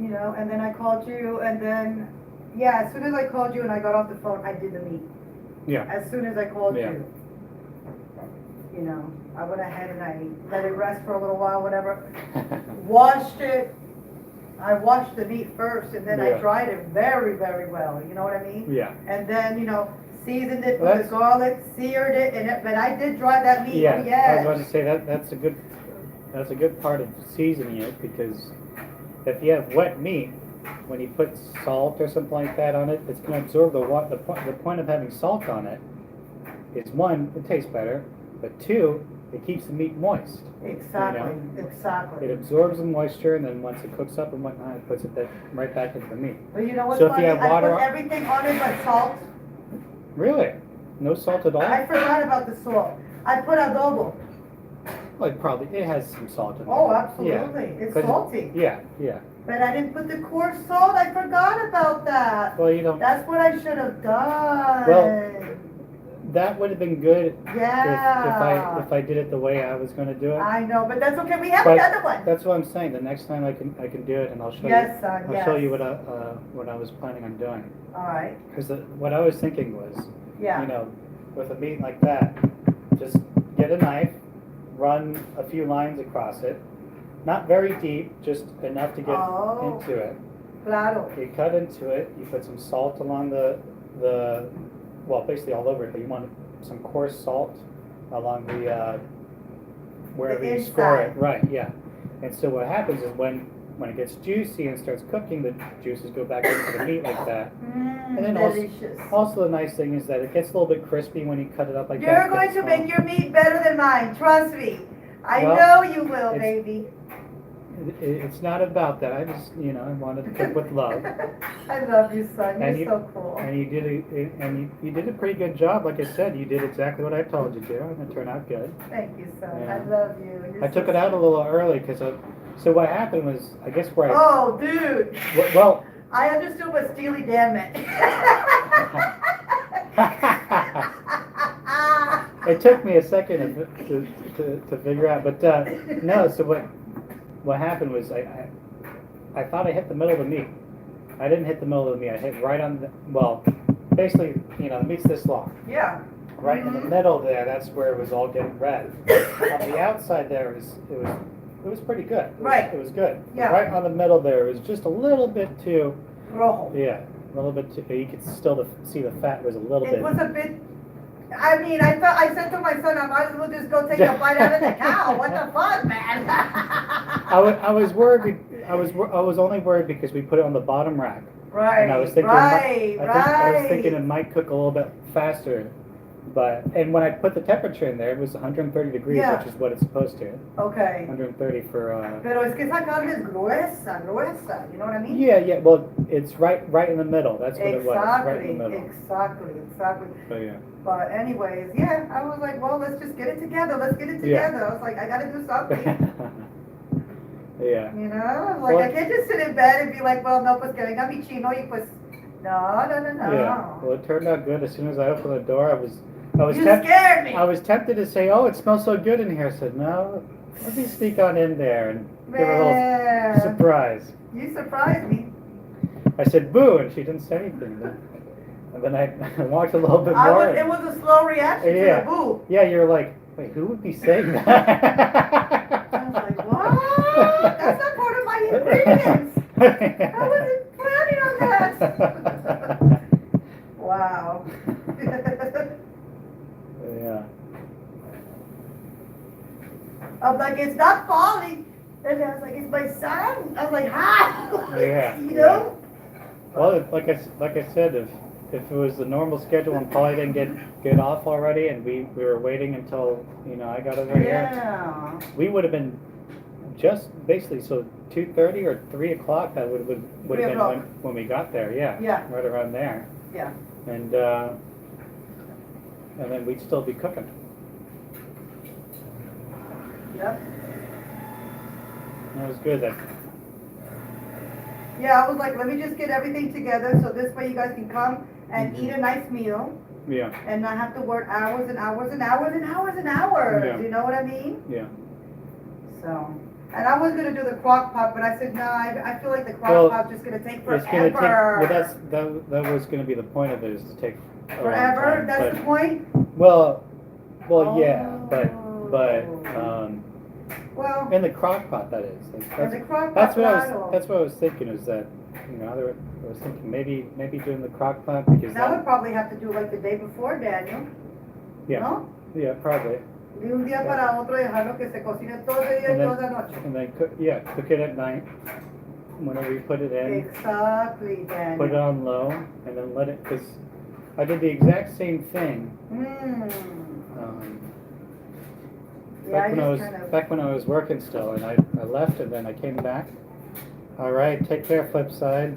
you know, and then I called you and then, yeah, as soon as I called you and I got off the phone, I did the meat. Yeah. As soon as I called Yeah. you. You know, I went ahead and I let it rest for a little while, whatever. Washed it. I washed the meat first and then I Yeah. dried it very, very well, you know what I mean? Yeah. And then, you know, seasoned it Well, with the garlic, seared it, but I did dry that meat, Yeah. oh I was yes. about to say that's a good part of seasoning it, because if you have wet meat, when you put salt or something like that on it, it's going to absorb the point of having salt on it is, one, it tastes better, but two, it keeps the meat moist. Exactly, It exactly. absorbs the moisture, and then once it cooks up and whatnot, it puts it right back into the meat. But you know what's So if funny? you have I water put on- everything on it but salt. Really? No salt at all? I forgot about the salt. I put adobo. Like probably it has some salt in it. Oh, Yeah. absolutely. It's 'Cause- salty. Yeah. But I didn't put the coarse salt. I forgot about that. Well, you know, That's what I should have done. Well, that would have been good yeah. if I did it the way I was going to do it. I know, but that's okay. We have But another one. That's what I'm saying. The next time I can do it, and I'll show Yes, you. son, I'll yes. show you what I was planning on doing. All right. Because what I was thinking was, Yeah. you know, with a meat like that, just get a knife, run a few lines across it, not very deep, just enough to get Oh. into it. Claro. You cut into it. You put some salt along well, basically all over it, but you want some coarse salt along the wherever The you score it. inside. Right, yeah. And so what happens is when it gets juicy and starts cooking, the juices go back into the meat like that. And then Delicious. Also the nice thing is that it gets a little bit crispy when you cut it up like that. You're going to make your meat better than mine. Trust me. I Well, know you will, it's- baby. It's not about that. I just, I wanted to cook with love. I love you, son. You're And you- so cool. And you did a pretty good job. Like I said, you did exactly what I told you to, and it turned out good. Thank you, son. Yeah. I love you. You're I took so it out a sweet. little early because so what happened was, I guess where I, Oh, dude. well, I understood what Steely Dan meant. it took me a second to figure out, but no. So what happened was I thought I hit the middle of the meat. I didn't hit the middle of the meat. I hit right on basically, the meat's this long. Yeah. Right in the middle there, that's where it was all getting red. On the outside there, it was pretty good. Right. It was good. Yeah. Right on the middle there, it was just a little bit too, Rojo. yeah, a little bit too, you could still see the fat was a little It bit. was a bit. I mean, I said to my son, I might as well just go take a bite out of the cow. What the fuck, man? I was worried, I was only worried because we put it on the bottom rack. Right, And I was thinking, I was thinking it might cook a little bit faster, and when I put the temperature in there, it was 130 degrees, Yeah. which is what it's supposed to. Okay. 130 for, Pero es que esa carne es gruesa, gruesa, you know what I mean? yeah, well, it's right in the middle, that's what it was, right in the Exactly, middle. exactly. So, yeah. But anyways, yeah, I was like, well, let's just get it together, Yeah. I was like, I gotta do something. Yeah. You know, like, Well- I can't just sit in bed and be like, well, no, pues que venga mi chino y pues, no. Yeah, well, it turned out good. As soon as I opened the door, I was You tempted. scared me. I was tempted to say, "Oh, it smells so good in here." I said, "No, let me sneak on in there and give her a little Man, surprise." you surprised me. I said, "Boo," and she didn't say anything. And then I walked a little bit more. It was a slow reaction to Yeah. the boo. Yeah, you're like, wait, who would be saying that? I was like, what? That's not part of my ingredients. I wasn't planning on that. Wow. Yeah. I was like, it's not falling. And I was like, it's my son. I was like, how? Yeah, You know? Well, like I said, if it was the normal schedule and Polly didn't get off already, and we were waiting until I got over here, Yeah. we would have been just basically 2:30 or 3 o'clock. That would have 3 been o'clock. when we got there. Yeah. Yeah. Right around there, Yeah. and then we'd still be cooking. Yep. That was good. Yeah, I was like, let me just get everything together so this way you guys can come and Mhm. eat a nice meal Yeah. and not have to work hours and hours and hours and hours and hours. Yeah. You know what I mean? Yeah. So, and I was gonna do the crock pot, but I said, no, I feel like the Well, crock pot's just gonna take It's forever. gonna take. Well, that was gonna be the point of it, is to take a long Forever? time, That's but- the point? Well, yeah, but Oh. Well, in the crock pot, that is. in the crock pot, That's what claro. That's what I was thinking. Is that I was thinking maybe doing the crock pot because That would probably have to do like the day before, Daniel. yeah, ¿No? yeah, probably, De un día para otro dejarlo que se cocine todo el día y And then- toda la noche. and then cook it at night. Whenever you put it in, Exactly, Daniel. put it on low, and then let it. Because I did the exact same thing. Mm. Yeah, Back I when just kind of. back when I was working still, and I left and then I came back. All right, take care, Flipside.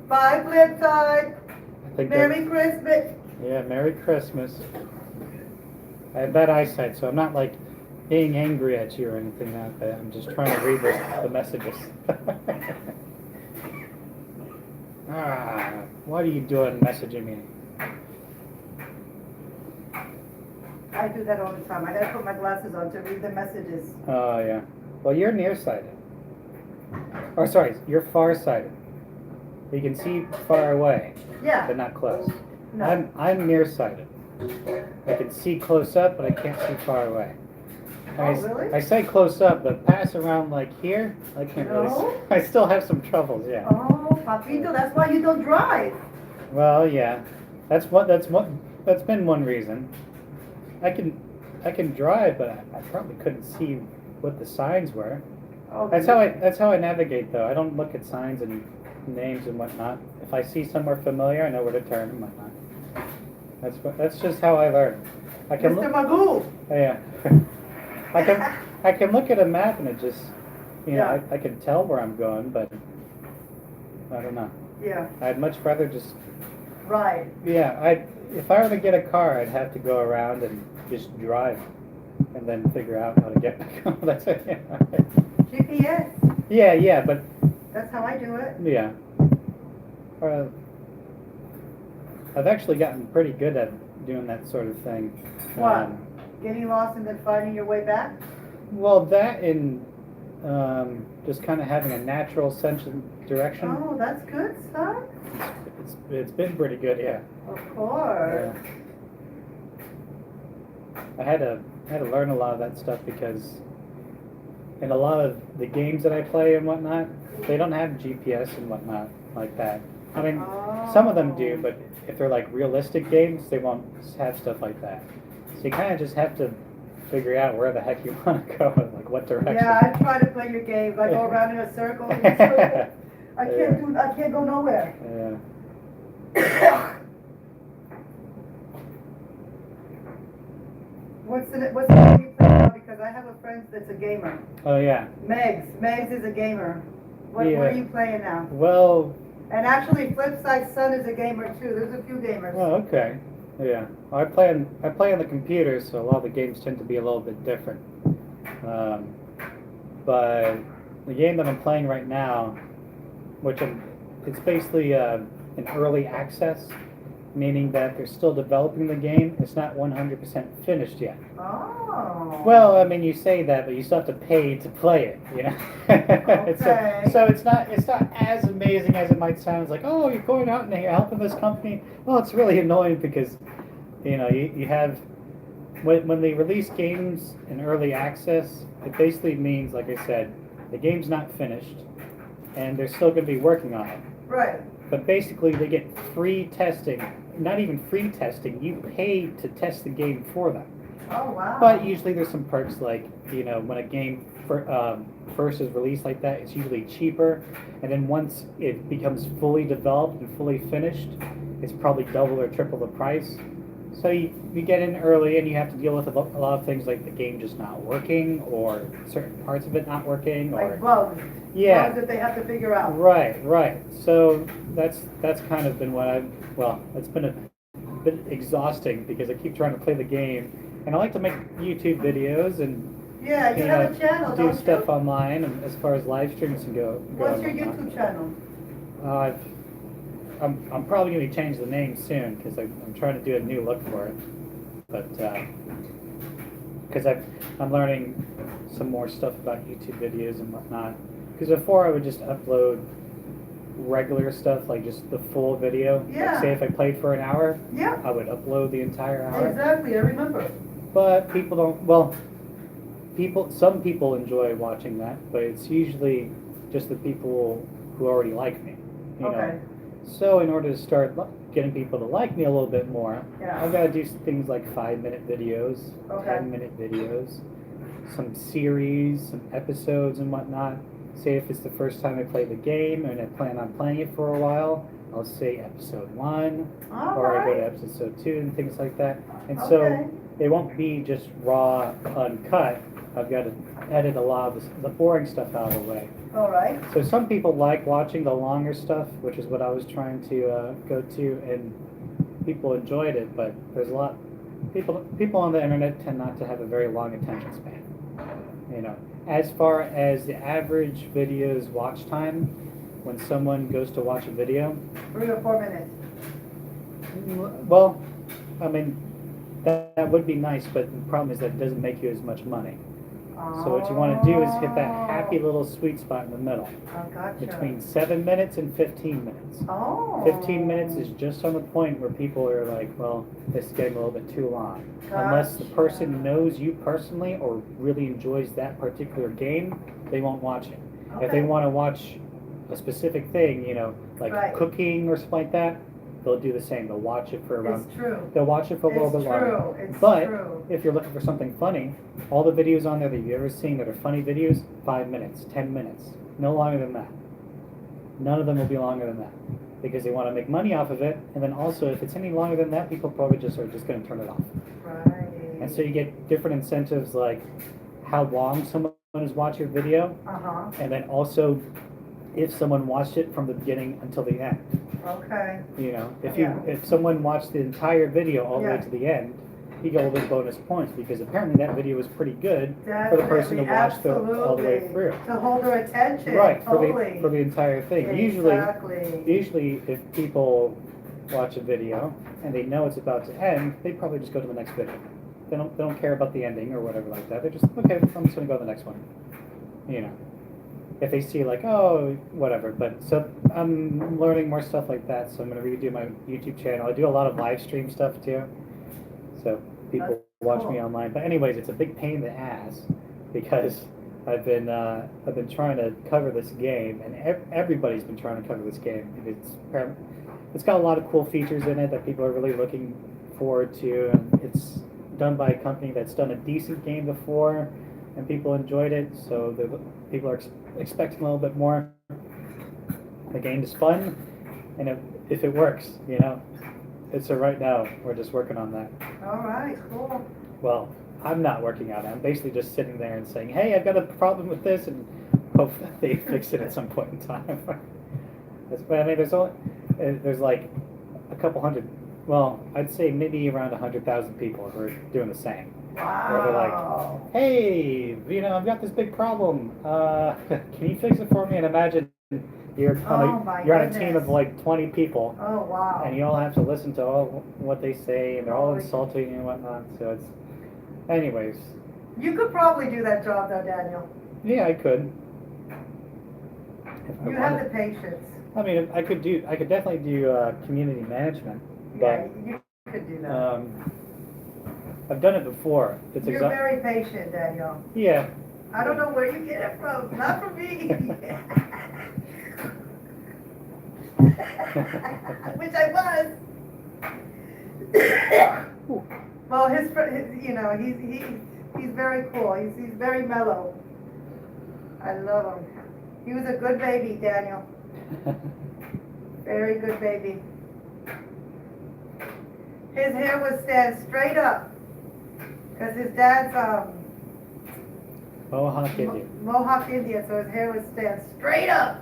Bye, Flipside. I think that- Merry Christmas. Yeah, Merry Christmas. I have bad eyesight, so I'm not like being angry at you or anything like that. I'm just trying to read the messages. What are you doing messaging me? I do that all the time. I gotta put my glasses on to read the messages. Oh, yeah. Well, you're nearsighted. Or sorry, you're farsighted. You can see far away, Yeah. but not close. No. I'm nearsighted. I can see close up, but I can't see far away. Oh, really? I say close up, but pass around like here, I can't really. No? I still have some troubles, yeah. Oh, Papito, that's why you don't drive. Well, yeah, that's been one reason. I can drive, but I probably couldn't see what the signs were. Oh, That's how I navigate though. I don't look at signs and names and whatnot. If I see somewhere familiar, I know where to turn and whatnot. That's just how I learn. I can Mr. look. Magoo. Yeah. I can look at a map and it just, Yeah. I can tell where I'm going, but I don't know. Yeah, I'd much rather just, right. if I were to get a car, I'd have to go around and just drive and then figure out how to get back home. That's it. GPS. Yeah, but That's how I do it. yeah. I've actually gotten pretty good at doing that sort of thing. What? Getting lost and then finding your way back? Well, that and just kind of having a natural sense of direction. Oh, that's good stuff. It's been pretty good, yeah. Of course. Yeah. I had to learn a lot of that stuff because in a lot of the games that I play and whatnot, they don't have GPS and whatnot like that. I mean, some of them do, but if they're like realistic games, they won't have stuff like that. So you kind of just have to figure out where the heck you want to go and like what direction. Yeah, I try to play your games. I go around in a circle. I I can't go nowhere. Yeah. What's the game you play now? Because I have a friend that's a gamer. Oh yeah. Megs is a gamer. What Yeah. are you playing now? Well. And actually, Flipside's son is a gamer too. There's a few gamers. Oh, okay. Yeah. Well, I play on the computer, so a lot of the games tend to be a little bit different. But the game that I'm playing right now, it's basically an early access, meaning that they're still developing the game. It's not 100% finished yet. Oh. Well, I mean, you say that, but you still have to pay to play it, you know. Okay. So it's not as amazing as it might sound. It's like, oh, you're going out and you're helping this company. Well, it's really annoying because, you know, you have when they release games in early access, it basically means, like I said, the game's not finished, and they're still going to be working on it. Right. But basically, they get free testing. Not even free testing. You pay to test the game for them. Oh wow. But usually there's some perks, like, you know, when a game first is released like that, it's usually cheaper, and then once it becomes fully developed and fully finished, it's probably double or triple the price. So you get in early, and you have to deal with a lot of things like the game just not working, or certain parts of it not working, or like bugs. yeah, Bugs that they have to figure out. right. So that's kind of been it's been a bit exhausting because I keep trying to play the game, and I like to make YouTube videos and Yeah, you have a channel, do don't stuff you? online, and as far as live streams and go. What's your YouTube channel? I'm probably going to change the name soon because I'm trying to do a new look for it, but because I'm learning some more stuff about YouTube videos and whatnot. Because before I would just upload regular stuff, like just the full video. Yeah. Like say if I played for an hour, Yeah. I would upload the entire hour. Exactly, I remember. But people don't. Well, some people enjoy watching that, but it's usually just the people who already like me. You Okay. know. So in order to start getting people to like me a little bit more, Yeah. I've got to do things like 5-minute videos, Okay. 10-minute videos, some series, some episodes and whatnot. Say if it's the first time I play the game and I plan on playing it for a while, I'll say episode 1, All or I go to right. episode 2 and things like that. And Okay. so they won't be just raw, uncut. I've got to edit a lot of the boring stuff out of the way. All right. So some people like watching the longer stuff, which is what I was trying to go to, and people enjoyed it. But there's a lot people on the internet tend not to have a very long attention span. You know, as far as the average video's watch time, when someone goes to watch a video, 3 or 4 minutes. well, I mean that would be nice, but the problem is that it doesn't make you as much money. So what you want to do is hit that happy little sweet spot in the middle, Oh, gotcha. between 7 minutes and 15 minutes. Oh. 15 minutes is just on the point where people are like, well, this is getting a little bit too long. Unless the person knows you personally or really enjoys that particular game, they won't watch it. If they Okay. want to watch a specific thing, you know, like Right. cooking or something like that, they'll do the same. They'll watch it for around. It's true. They'll watch it for a little It's bit longer. true. It's But true. if you're looking for something funny, all the videos on there that you've ever seen that are funny videos, 5 minutes, 10 minutes, no longer than that. None of them will be longer than that because they want to make money off of it. And then also, if it's any longer than that, people probably are just going to turn it off. Right. And so you get different incentives like how long someone has watched your video, Uh-huh. and then also if someone watched it from the beginning until the end. Okay. You know, Yeah. if someone watched the entire video all the way Yeah. to the end, you get a little bit bonus points because apparently that video was pretty good for the person to Definitely, watch all the way absolutely. through. To hold their attention. Right, Totally. for the entire thing. Exactly. Usually if people watch a video and they know it's about to end, they probably just go to the next video. They don't care about the ending or whatever like that. They're just, okay, I'm just gonna go to the next one. You know. If they see like, oh, whatever. But so I'm learning more stuff like that. So I'm gonna redo my YouTube channel. I do a lot of live stream stuff too. So people That's watch me cool. online. But anyways, it's a big pain in the ass because I've been trying to cover this game, and everybody's been trying to cover this game. And it's got a lot of cool features in it that people are really looking forward to, and it's done by a company that's done a decent game before, and people enjoyed it. So the people are expecting a little bit more. The game is fun, and if it works, you know, it's a right now. We're just working on that. All right, cool. Well, I'm not working on it. I'm basically just sitting there and saying, "Hey, I've got a problem with this," and hopefully they fix it at some point in time. But I mean, there's like a couple hundred. Well, I'd say maybe around 100,000 people who are doing the same. Where they're Wow. like, "Hey, you know, I've got this big problem. Can you fix it for me?" And imagine you're Oh, my you're on a team goodness. of like 20 people, Oh, wow. and you all have to listen to all what they say, and they're all Holy- insulting you and whatnot. So it's, anyways, You could probably do that job though, Daniel. yeah, I could. If I You have wanted. the patience. I mean, I could definitely do community management, Yeah, but you could do that. I've done it before. It's You're very patient, Daniel. yeah. I don't know where you get it from. Not from me. Which I was. Well, his you know, he's very cool. He's very mellow. I love him. He was a good baby, Daniel. Very good baby. His hair would stand straight up. Because his dad's Mohawk Indian. Mohawk Indian, so his hair would stand straight up.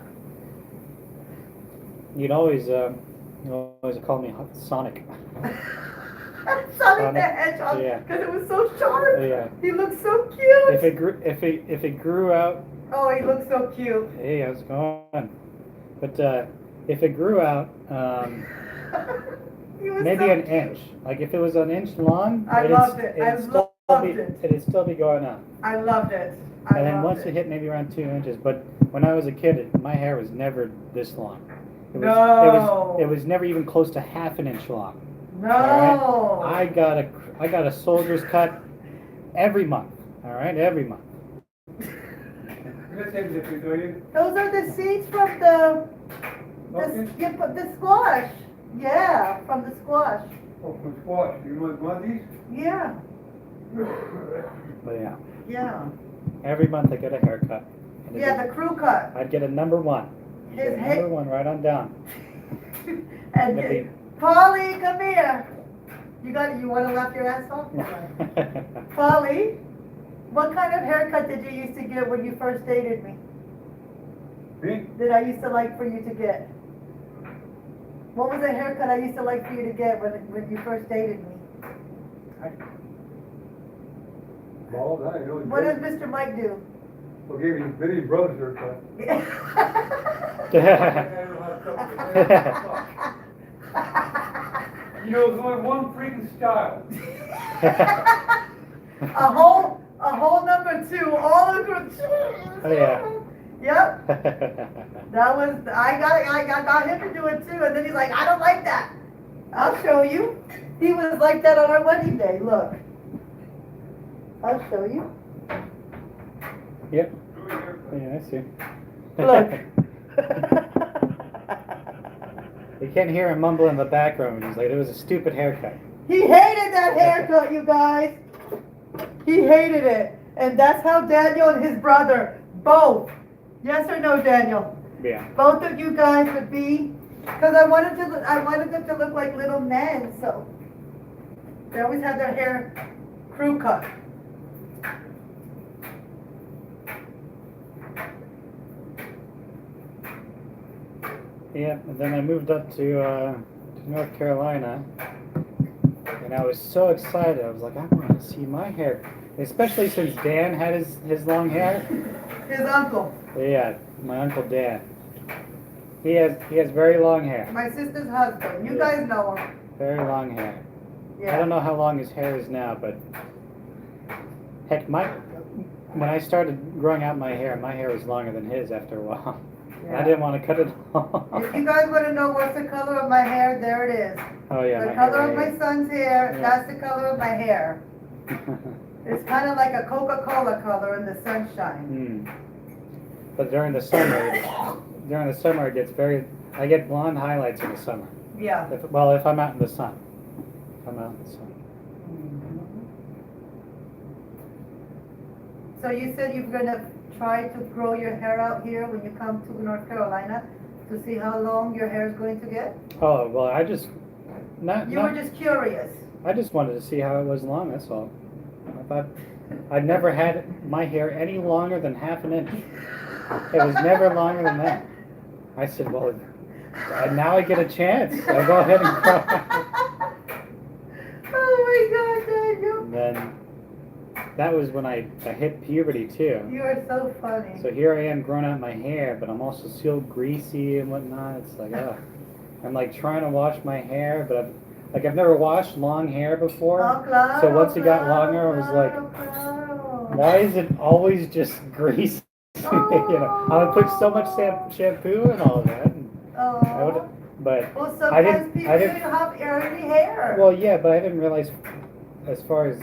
You'd always call me Sonic. Sonic the Hedgehog, yeah. because it was so sharp. Yeah. He looked so cute. If it grew out, Oh, he looked so cute. hey, how's it going? But if it grew out, He was maybe so an cute. inch. Like if it was an inch long, I loved it. I loved it. It'd still be going up. I loved it. And then once it hit maybe around 2 inches, but when I was a kid, my hair was never this long. No. It was never even close to half an inch long. No. All right? I got a soldier's cut every month. All right, every month. Those are the seeds from the squash. Yeah, from the squash. Oh, from squash, you want these? Yeah. But yeah, Yeah. every month I get a haircut. And Yeah, the crew cut. I'd get a number one. His Get a head. number one right on down. And It'd be- Polly, come here. You want to laugh your ass off? Polly, what kind of haircut did you used to get when you first dated me? Me? That I used to like for you to get? What was the haircut I used to like for you to get when you first dated me? Bald, I know. What does Mr. Mike do? Well, gave me Billy Brothers haircut. You know, there's only one freaking style. a whole number two, all of them. Oh, yeah. Yep. That was, I got him to do it too, and then he's like, I don't like that. I'll show you. He was like that on our wedding day, look. I'll show you. Yep. Yeah, I see. Look. You can't hear him mumble in the background. He's like, it was a stupid haircut. He hated that haircut, you guys. He hated it. And that's how Daniel and his brother, both. Yes or no, Daniel? Yeah. Both of you guys would be, because I wanted them to look like little men, so they always had their hair crew cut. Yeah, and then I moved up to North Carolina, and I was so excited. I was like, I want to see my hair, especially since Dan had his long hair. His uncle, Yeah, my uncle Dan. He has very long hair. my sister's husband. You Yeah. guys know him. Very long hair. Yeah. I don't know how long his hair is now, but heck, when I started growing out my hair was longer than his after a while. And I Yeah. didn't want to cut it off. If you guys want to know what's the color of my hair, there it is. Oh yeah, The my color hair of my is- son's hair, Yeah. that's the color of my hair. It's kind of like a Coca-Cola color in the sunshine. But during the summer, it gets I get blonde highlights in the summer. Yeah. If I'm out in the sun. If I'm out in the sun. So you said you're gonna try to grow your hair out here when you come to North Carolina To see how long your hair is going to get? Oh, well, I just, not, You were not, just curious. I just wanted to see how it was long, that's all. I thought, I'd never had my hair any longer than half an inch. It was never longer than that. I said, well, now I get a chance. I'll go ahead and grow. Oh my God, Daniel. And then, that was when I hit puberty too. You are so funny. So here I am growing out my hair, but I'm also still greasy and whatnot. It's like, I'm like trying to wash my hair, but I've never washed long hair before. Oh, claro, So once it got claro, longer, I was like, claro. why is it always just greasy? You know, I would put so much shampoo and all of that. And I would, Oh. but Well, I sometimes didn't- people I don't didn't- have early hair. well, yeah, but I didn't realize as far as,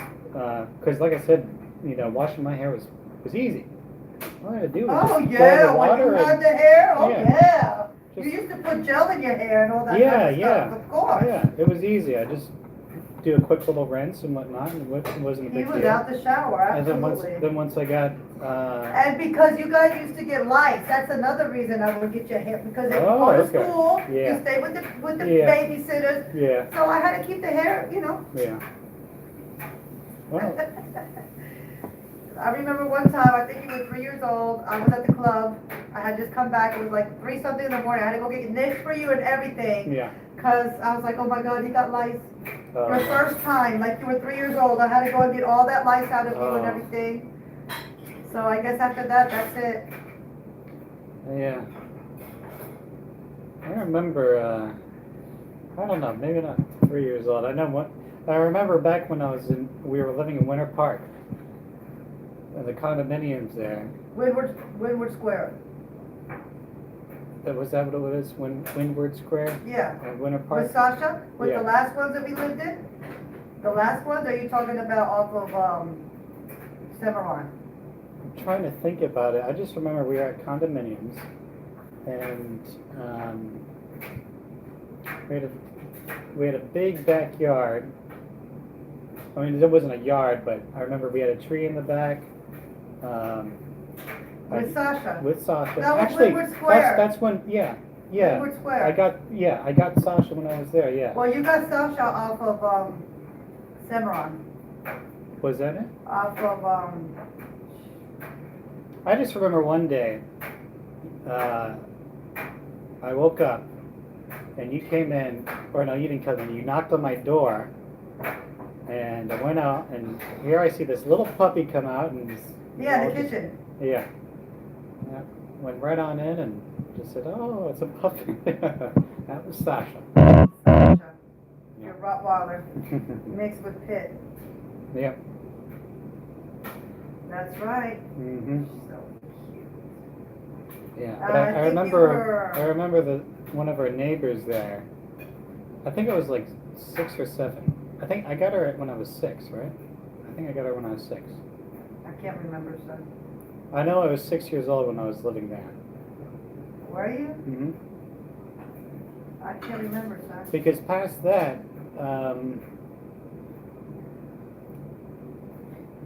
because like I said, you know, washing my hair was easy. All I had to do was Oh just yeah, pour in the when water you had and, the hair, oh Yeah. yeah. You Just- used to put gel in your hair and all that Yeah, kind of yeah. stuff, of course. yeah, it was easy. I just do a quick little rinse and whatnot, and it wasn't a He big was deal. out the shower, And absolutely. then once I got, And because you guys used to get lice, that's another reason I would get your hair, because they Oh, go to okay. school, Yeah. you stay with the Yeah. babysitters, yeah, so I had to keep the hair, you know. yeah. Well, I remember one time, I think he was 3 years old, I was at the club, I had just come back, it was like 3 something in the morning, I had to go get nits for you and everything, yeah. cause I was like, oh my God, he got lice. Your Uh, first time, like you were 3 years old, I had to go and get all that lice out of you and Oh. everything. So I guess after that, that's it. yeah. I remember, I don't know, maybe not 3 years old. I remember back when we were living in Winter Park, in the condominiums there. Windward Square, Was that what it was? Windward Square yeah. at Winter Park? With Sasha, with Yeah. the last ones that we lived in? The last ones, or are you talking about off of, Cimarron? I'm trying to think about it. I just remember we were at condominiums, and we had a big backyard. I mean, it wasn't a yard, but I remember we had a tree in the back. With Sasha? With Sasha. That was Actually, Windward Square. that's when, yeah. Windward Square. I got Sasha when I was there, yeah. Well, you got Sasha off of, Cimarron, Was that it? off of, I just remember one day, I woke up and you came in, or no, you didn't come in, you knocked on my door, and I went out, and here I see this little puppy come out, and yeah, all the just- kitchen. Yeah. Yeah. Went right on in and just said, oh, it's a puppy. That was Sasha. Sasha, your Rottweiler, mixed with Pit. Yeah. That's right. Mm-hmm. So cute. Yeah. But I I think you remember, were- I remember one of our neighbors there. I think it was like 6 or 7. I think I got her when I was 6, right? I think I got her when I was 6. I can't remember, son. I know I was 6 years old when I was living there. Were you? Mm-hmm. I can't remember, son. Because past that,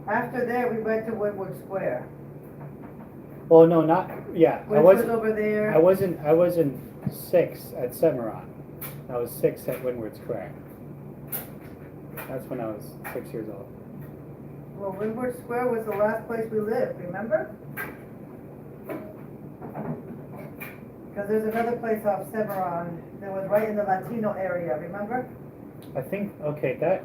After that, we went to Woodward Square, well, no, not, yeah, which was over there. I wasn't 6 at Cimarron. I was 6 at Windward Square. That's when I was 6 years old. Well, Woodward Square was the last place we lived, remember? Because there's another place off Cimarron that was right in the Latino area, remember? I think, okay, that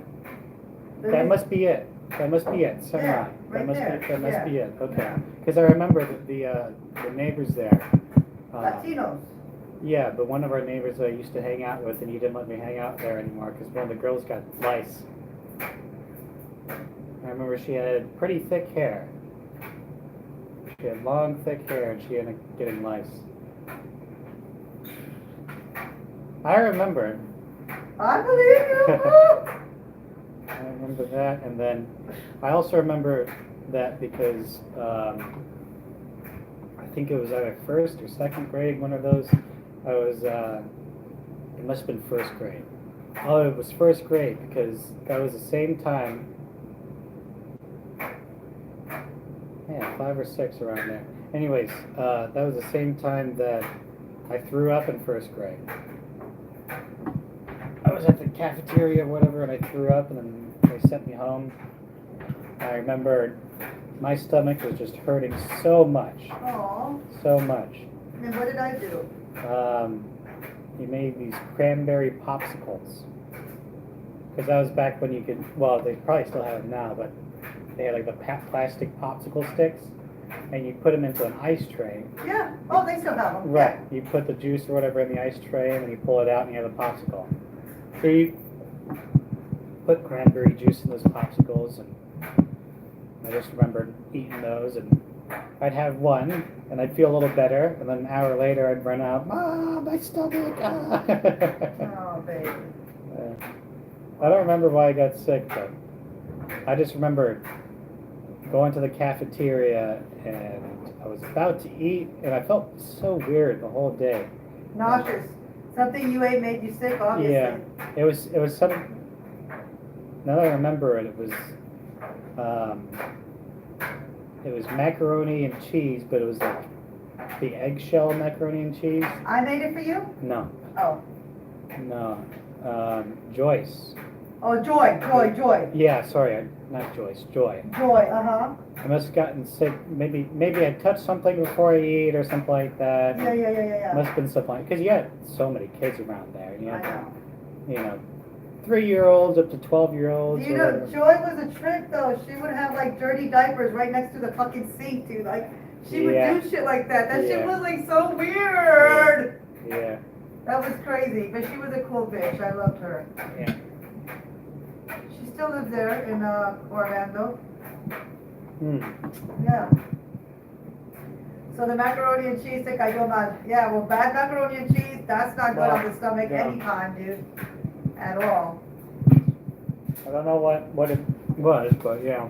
There's- must be it. That must be it, Cimarron. Yeah, right there, That must yeah. be it, okay. Because I remember the neighbors there. Latinos. Yeah, but one of our neighbors I used to hang out with, and he didn't let me hang out there anymore because one of the girls got lice. I remember she had pretty thick hair. She had long, thick hair, and she ended up getting lice. I remember. I believe you. I remember that, and then I also remember that because I think it was either 1st or 2nd grade, one of those. I was, it must have been 1st grade. Oh, it was 1st grade because that was the same time. Yeah, 5 or 6 around there. Anyways, that was the same time that I threw up in first grade. I was at the cafeteria or whatever, and I threw up, and then they sent me home. I remember my stomach was just hurting so much, Oh, so much. and what did I do? He made these cranberry popsicles. Because that was back when you could, well, they probably still have them now, but they had like the plastic popsicle sticks, and you put them into an ice tray. Yeah, oh, they still have them. Right. You put the juice or whatever in the ice tray, and then you pull it out, and you have a popsicle. So you put cranberry juice in those popsicles, and I just remember eating those, and I'd have one, and I'd feel a little better, and then an hour later I'd run out, Mom, my stomach! Ah. Oh, baby. I don't remember why I got sick, but I just remember going to the cafeteria, and I was about to eat, and I felt so weird the whole day. Nauseous. Something you ate made you sick, obviously. Yeah, it was some. Now that I remember it, it was macaroni and cheese, but it was like the eggshell macaroni and cheese. I made it for you? No, Oh. no, Joyce. Oh, Joy. Yeah, sorry, not Joyce, Joy. Joy, uh-huh. I must have gotten sick. Maybe I touched something before I eat or something like that. Yeah. Must have been something like, because you had so many kids around there. And you I had, know. 3-year-olds up to 12-year-olds. You know, Joy was a trick though. She would have like dirty diapers right next to the fucking sink, dude. Like, she would Yeah. do shit like that. That shit Yeah. was like so weird. Yeah, That was crazy, but she was a cool bitch. I loved her. yeah. She still lives there in Orlando. Hmm. Yeah. So the macaroni and cheese te cayó mal. Yeah, well, bad macaroni and cheese, that's not good on the stomach No. anytime, dude. At all. I don't know what it was, but yeah.